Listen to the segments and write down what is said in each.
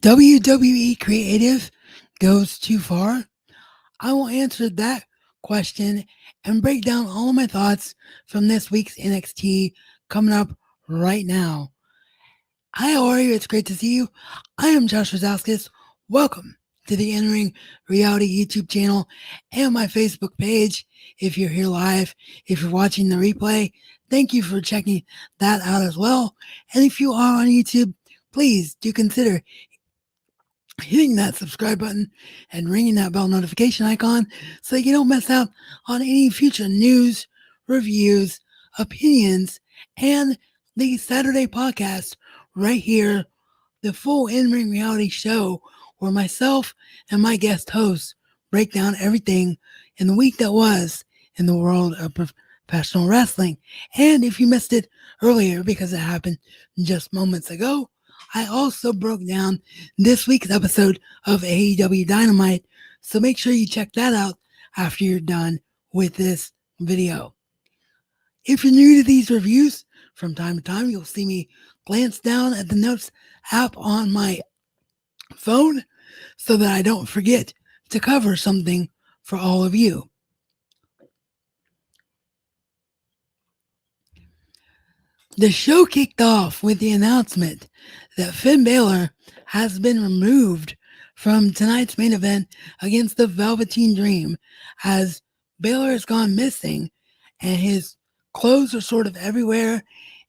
WWE creative goes too far? I will answer that question and break down all of my thoughts from this week's NXT coming up right now. Hi, how are you? It's great to see you. I am Josh Rosaskis. Welcome to the Entering Reality YouTube channel and my Facebook page. If you're here live, if you're watching the replay, thank you for checking that out as well. And if you are on YouTube, please do consider hitting that subscribe button and ringing that bell notification icon so you don't miss out on any future news, reviews, opinions, and the Saturday podcast right here, the full in-ring reality show where myself and my guest hosts break down everything in the week that was in the world of professional wrestling. And if you missed it earlier because it happened just moments ago, I also broke down this week's episode of AEW Dynamite, so make sure you check that out after you're done with this video. If you're new to these reviews, from time to time you'll see me glance down at the notes app on my phone so that I don't forget to cover something for all of you. The show kicked off with the announcement that Finn Balor has been removed from tonight's main event against the Velveteen Dream, as Balor has gone missing and his clothes are sort of everywhere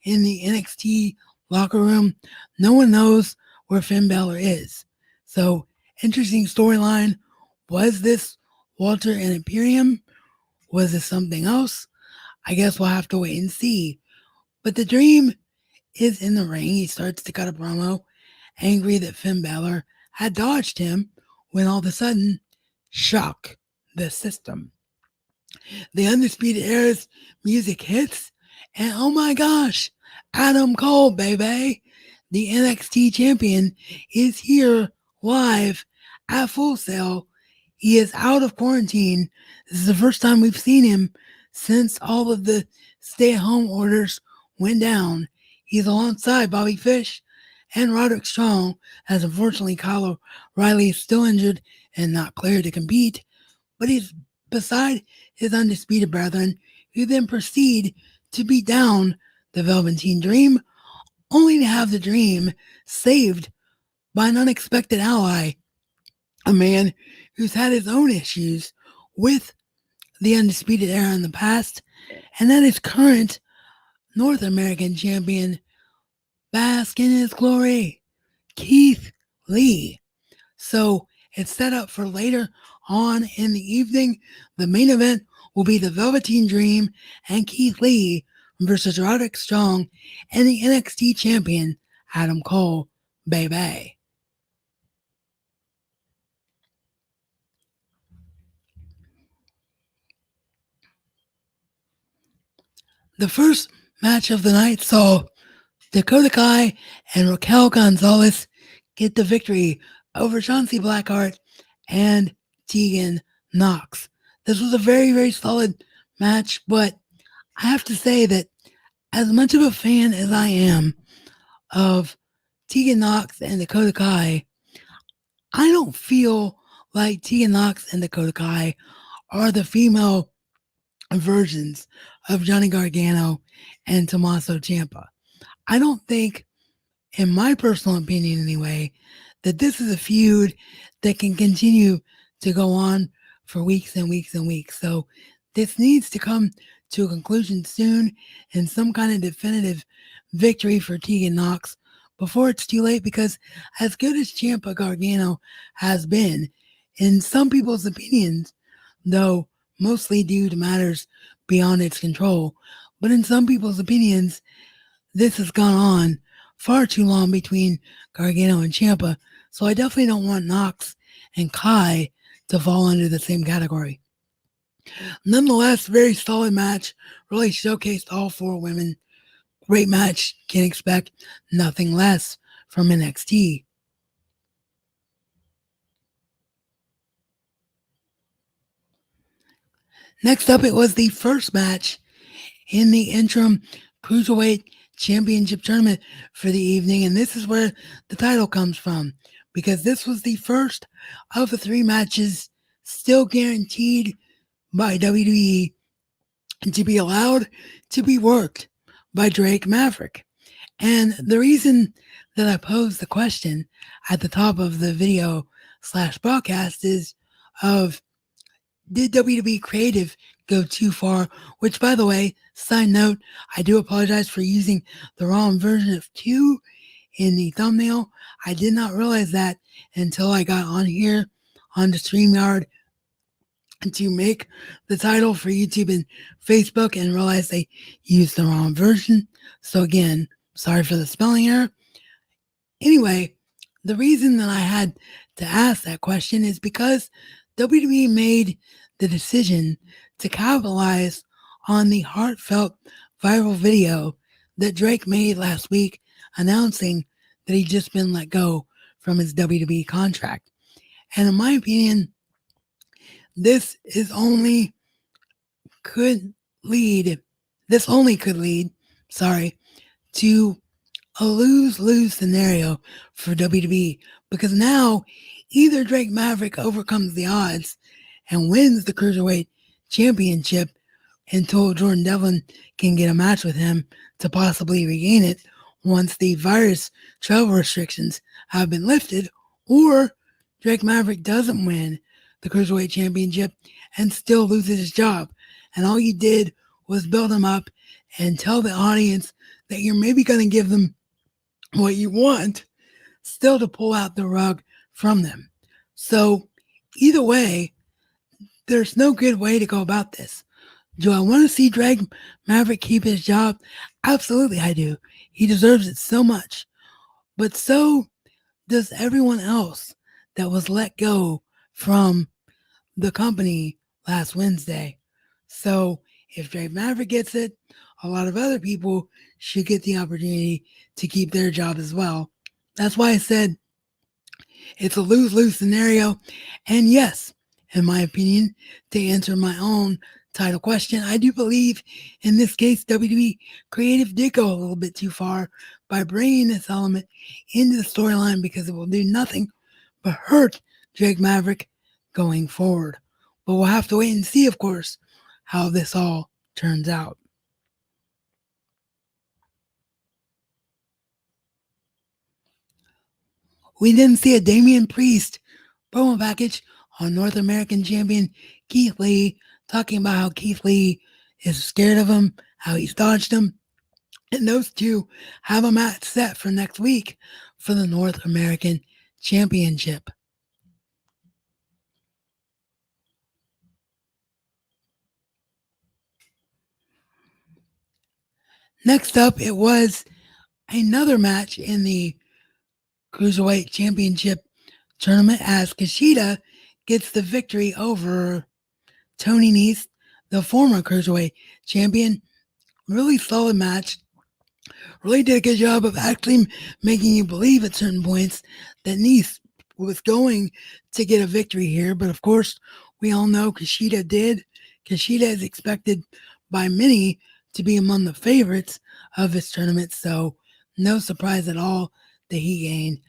in the NXT locker room. No one knows where Finn Balor is. So, interesting storyline. Was this Walter and Imperium? Was this something else? I guess we'll have to wait and see. But the Dream is in the ring. He starts to cut a promo, angry that Finn Balor had dodged him, when all of a sudden, shock the system. The Undisputed Era's music hits, and oh my gosh, Adam Cole, baby, the NXT champion, is here live at Full Sail. He is out of quarantine. This is the first time we've seen him since all of the stay-at-home orders went down. He's alongside Bobby Fish and Roderick Strong, as unfortunately Kyle O'Reilly is still injured and not cleared to compete, but he's beside his Undisputed Brethren, who then proceed to beat down the Velveteen Dream, only to have the Dream saved by an unexpected ally, a man who's had his own issues with the Undisputed Era in the past, and that is current North American champion, bask in his glory, Keith Lee. So it's set up for later on in the evening. The main event will be the Velveteen Dream and Keith Lee versus Roderick Strong and the NXT champion, Adam Cole, baby. The first match of the night saw Dakota Kai and Raquel Gonzalez get the victory over Chauncey Blackheart and Tegan Knox. This was a very, very solid match, but I have to say that as much of a fan as I am of Tegan Knox and Dakota Kai, I don't feel like Tegan Knox and Dakota Kai are the female versions of Johnny Gargano and Tommaso Ciampa. I don't think, in my personal opinion anyway, that this is a feud that can continue to go on for weeks and weeks and weeks. So this needs to come to a conclusion soon and some kind of definitive victory for Tegan Knox before it's too late, because as good as Ciampa Gargano has been, in some people's opinions, though mostly due to matters beyond its control, but in some people's opinions, this has gone on far too long between Gargano and Ciampa, so I definitely don't want Knox and Kai to fall under the same category. Nonetheless, very solid match, really showcased all four women. Great match, can expect nothing less from NXT. Next up, it was the first match in the interim Cruiserweight Championship tournament for the evening, and this is where the title comes from because this was the first of the three matches still guaranteed by WWE to be allowed to be worked by Drake Maverick. And the reason that I posed the question at the top of the video slash broadcast is of did WWE Creative go too far? Which, by the way, side note, I do apologize for using the wrong version of 2 in the thumbnail. I did not realize that until I got on here on the StreamYard to make the title for YouTube and Facebook and realized they used the wrong version. So again, sorry for the spelling error. Anyway, the reason that I had to ask that question is because WWE made the decision to capitalize on the heartfelt viral video that Drake made last week announcing that he'd just been let go from his WWE contract. And in my opinion, this is only could lead this only could lead, sorry, to a lose-lose scenario for WWE because now either Drake Maverick overcomes the odds and wins the Cruiserweight Championship until Jordan Devlin can get a match with him to possibly regain it once the virus travel restrictions have been lifted, or Drake Maverick doesn't win the Cruiserweight Championship and still loses his job. And all you did was build him up and tell the audience that you're maybe going to give them what you want, still to pull out the rug from them. So either way, there's no good way to go about this. Do I want to see Drake Maverick keep his job? Absolutely, I do. He deserves it so much. But so does everyone else that was let go from the company last Wednesday. So if Drake Maverick gets it, a lot of other people should get the opportunity to keep their job as well. That's why I said it's a lose-lose scenario. And yes, in my opinion, to answer my own title question, I do believe in this case WWE Creative did go a little bit too far by bringing this element into the storyline because it will do nothing but hurt Drake Maverick going forward. But we'll have to wait and see, of course, how this all turns out. We didn't see a Damian Priest promo package on North American champion Keith Lee, talking about how Keith Lee is scared of him, how he's dodged him. And those two have a match set for next week for the North American Championship. Next up, it was another match in the Cruiserweight Championship tournament as Kushida gets the victory over Tony Nese, the former Cruiserweight champion. Really solid match. Really did a good job of actually making you believe at certain points that Nese was going to get a victory here. But of course, we all know Kushida did. Kushida is expected by many to be among the favorites of this tournament. So no surprise at all that he gained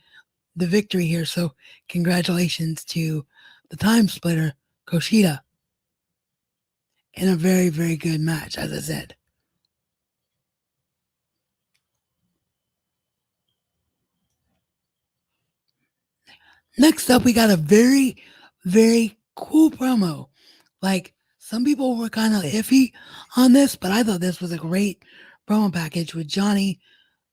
the victory here. So congratulations to the time splitter, Kushida, in a very, very good match, as I said. Next up, we got a very, very cool promo. Like, some people were kind of iffy on this, but I thought this was a great promo package with Johnny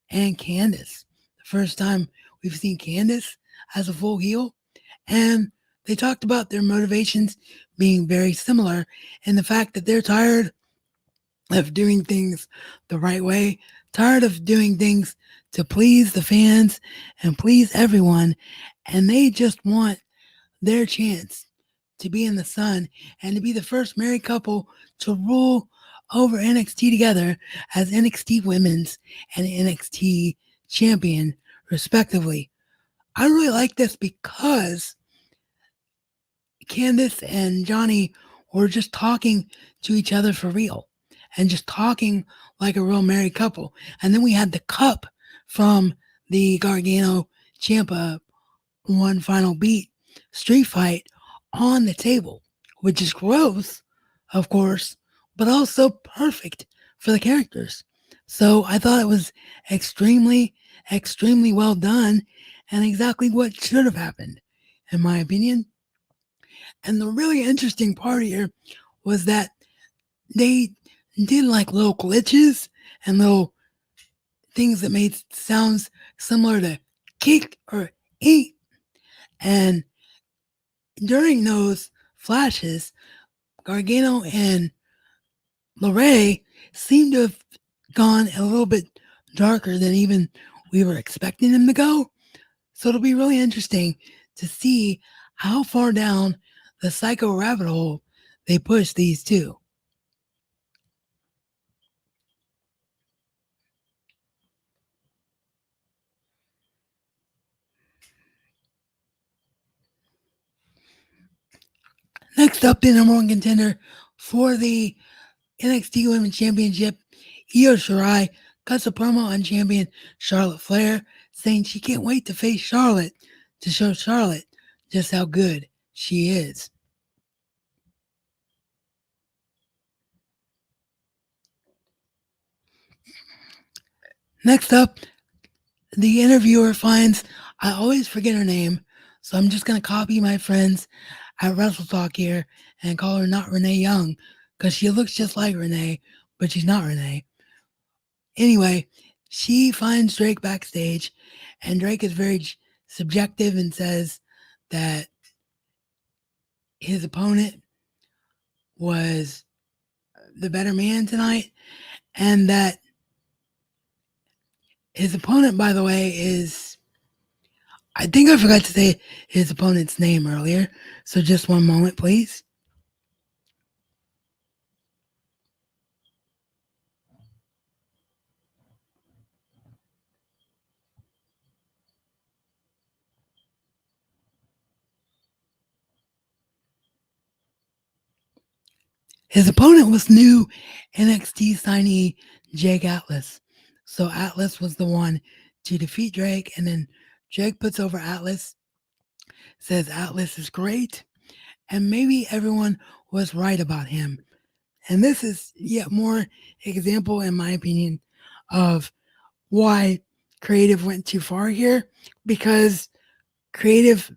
and Candice. The first time we've seen Candice as a full heel. And they talked about their motivations being very similar and the fact that they're tired of doing things the right way, tired of doing things to please the fans and please everyone. And they just want their chance to be in the sun and to be the first married couple to rule over NXT together as NXT Women's and NXT Champion, respectively. I really like this because Candice and Johnny were just talking to each other for real. and just talking like a real married couple. And then we had the cup from the Gargano Ciampa one final beat street fight on the table, which is gross, of course, but also perfect for the characters. So I thought it was extremely, extremely well done and exactly what should have happened, in my opinion. And the really interesting part here was that they did like little glitches and little things that made sounds similar to kick or eat. And during those flashes, Gargano and LeRae seemed to have gone a little bit darker than even we were expecting them to go. So it'll be really interesting to see how far down the psycho rabbit hole they push these two. Next up, the number one contender for the NXT Women's Championship, Io Shirai cuts a promo on champion Charlotte Flair, saying she can't wait to face Charlotte to show Charlotte just how good she is. Next up, the interviewer finds I always forget her name, so I'm just going to copy my friends at Wrestle Talk here and call her not Renee Young because she looks just like Renee, but she's not Renee. Anyway, she finds Drake backstage, and Drake is very subjective and says that his opponent was the better man tonight, and that his opponent, by the way, is. I think I forgot to say his opponent's name earlier, so just one moment, please. His opponent was new NXT signee Jake Atlas. So Atlas was the one to defeat Drake, and then Drake puts over Atlas, says Atlas is great, and maybe everyone was right about him. And this is yet more example, in my opinion, of why creative went too far here, because creative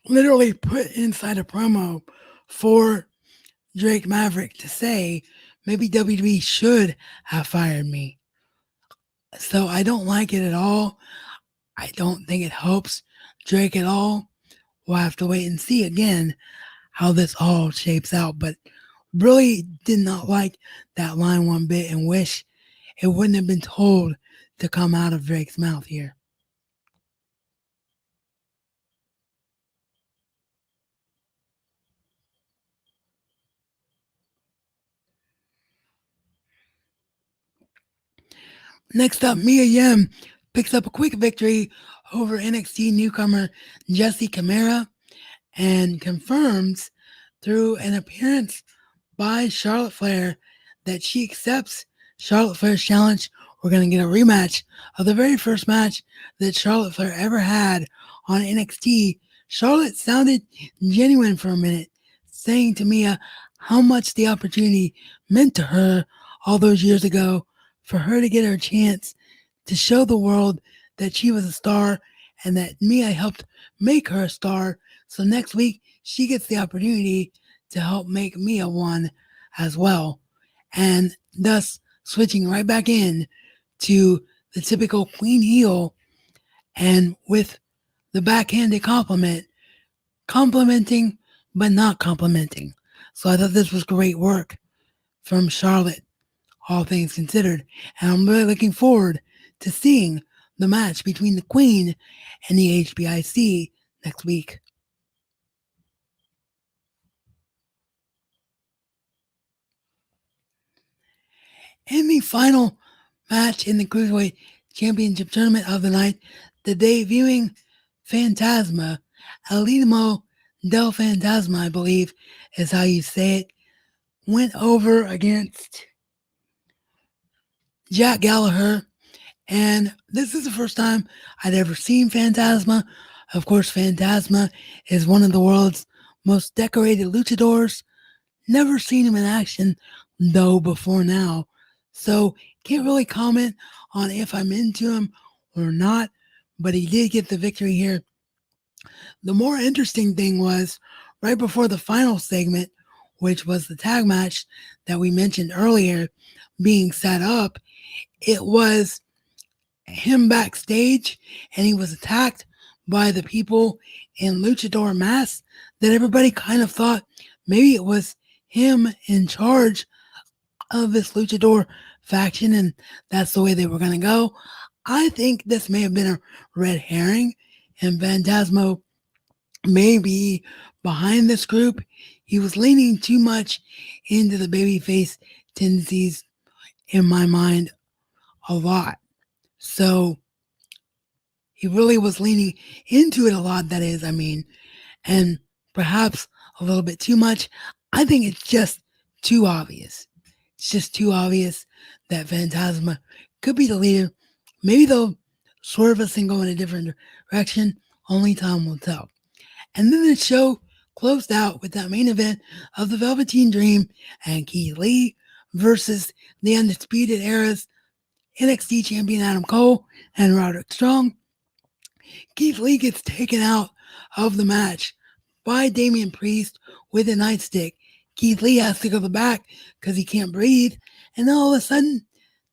literally put inside a promo for Drake Maverick to say maybe WWE should have fired me. So I don't like it at all. I don't think it helps Drake at all. We'll have to wait and see again how this all shapes out. But really did not like that line one bit and wish it wouldn't have been told to come out of Drake's mouth here. Next up, Mia Yim picks up a quick victory over NXT newcomer Jessie Camara and confirms through an appearance by Charlotte Flair that she accepts Charlotte Flair's challenge. We're going to get a rematch of the very first match that Charlotte Flair ever had on NXT. Charlotte sounded genuine for a minute, saying to Mia how much the opportunity meant to her all those years ago for her to get her chance to show the world that she was a star and that Mia helped make her a star. So next week, she gets the opportunity to help make Mia one as well. And thus switching right back in to the typical queen heel and with the backhanded compliment, complimenting but not complimenting. So I thought this was great work from Charlotte, all things considered. And I'm really looking forward to seeing the match between the Queen and the HBIC next week. In the final match in the Cruiserweight Championship Tournament of the night, the debuting Phantasma, Elidimo del Fantasma, I believe is how you say it, went over against Jack Gallagher. And this is the first time I'd ever seen Phantasma. Of course, Phantasma is one of the world's most decorated luchadors. Never seen him in action, though, before now. So, can't really comment on if I'm into him or not, but he did get the victory here. The more interesting thing was right before the final segment, which was the tag match that we mentioned earlier being set up, it was him backstage and he was attacked by the people in luchador masks that everybody kind of thought maybe it was him in charge of this luchador faction and that's the way they were going to go. I think this may have been a red herring and Phantasmo may be behind this group. He was leaning too much into the babyface tendencies in my mind a lot. So he really was leaning into it a lot, that is, and perhaps a little bit too much. I think it's just too obvious. It's just too obvious that Phantasma could be the leader. Maybe they'll swerve us and go in a different direction. Only time will tell. And then the show closed out with that main event of the Velveteen Dream and Keith Lee versus the Undisputed Era's NXT champion Adam Cole and Roderick Strong. Keith Lee gets taken out of the match by Damian Priest with a nightstick. Keith Lee has to go to the back because he can't breathe. And then all of a sudden,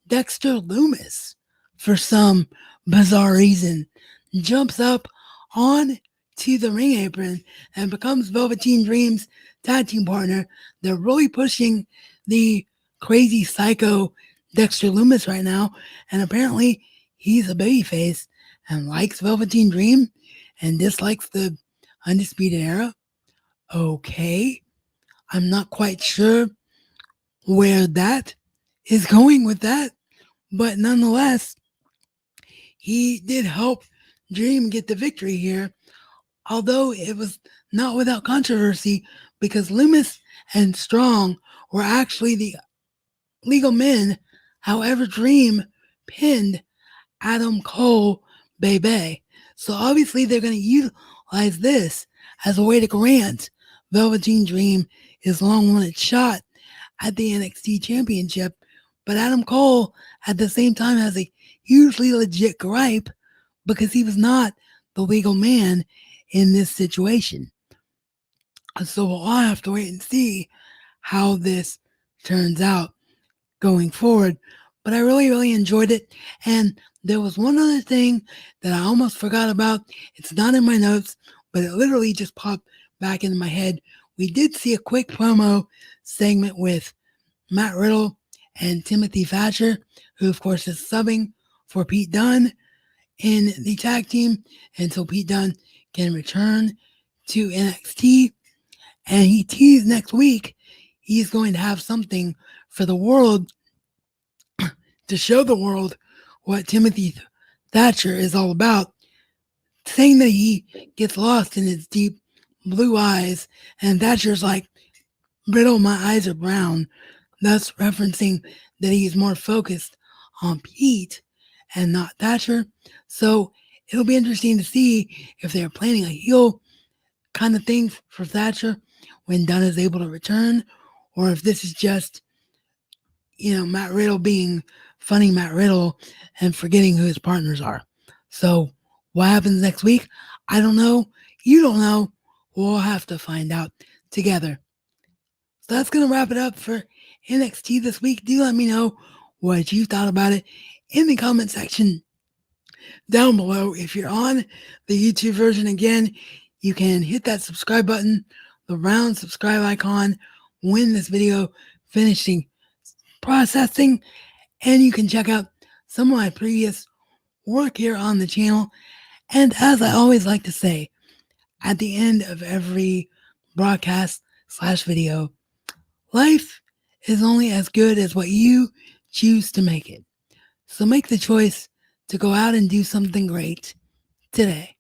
Dexter Lumis, for some bizarre reason, jumps up on to the ring apron and becomes Velveteen Dream's tag team partner. They're really pushing the crazy psycho Dexter Lumis right now. And apparently he's a babyface and likes Velveteen Dream and dislikes the Undisputed Era. Okay. I'm not quite sure where that is going with that, but nonetheless, he did help Dream get the victory here, although it was not without controversy because Lumis and Strong were actually the legal men. However, Dream pinned Adam Cole Bebe. So obviously they're going to utilize this as a way to grant Velveteen Dream his long-wanted shot at the NXT Championship. But Adam Cole at the same time has a hugely legit gripe because he was not the legal man in this situation. So we'll all have to wait and see how this turns out going forward. But I really, really enjoyed it. And there was one other thing that I almost forgot about. It's not in my notes, but it literally just popped back into my head. We did see a quick promo segment with Matt Riddle and Timothy Thatcher, who of course is subbing for Pete Dunne in the tag team until Pete Dunne can return to NXT. And he teased next week he's going to have something for the world to show the world what Timothy Thatcher is all about, saying that he gets lost in his deep blue eyes. And Thatcher's like, Riddle, my eyes are brown, thus referencing that he's more focused on Pete and not Thatcher. So it'll be interesting to see if they're planning a heel kind of thing for Thatcher when Dunne is able to return, or if this is just, Matt Riddle being funny Matt Riddle and forgetting who his partners are. So what happens next week? I don't know. You don't know. We'll have to find out together. So that's going to wrap it up for NXT this week. Do let me know what you thought about it in the comment section down below. If you're on the YouTube version, again, you can hit that subscribe button, the round subscribe icon when this video finishing processing, and you can check out some of my previous work here on the channel. And as I always like to say at the end of every broadcast/video, life is only as good as what you choose to make it. So make the choice to go out and do something great today.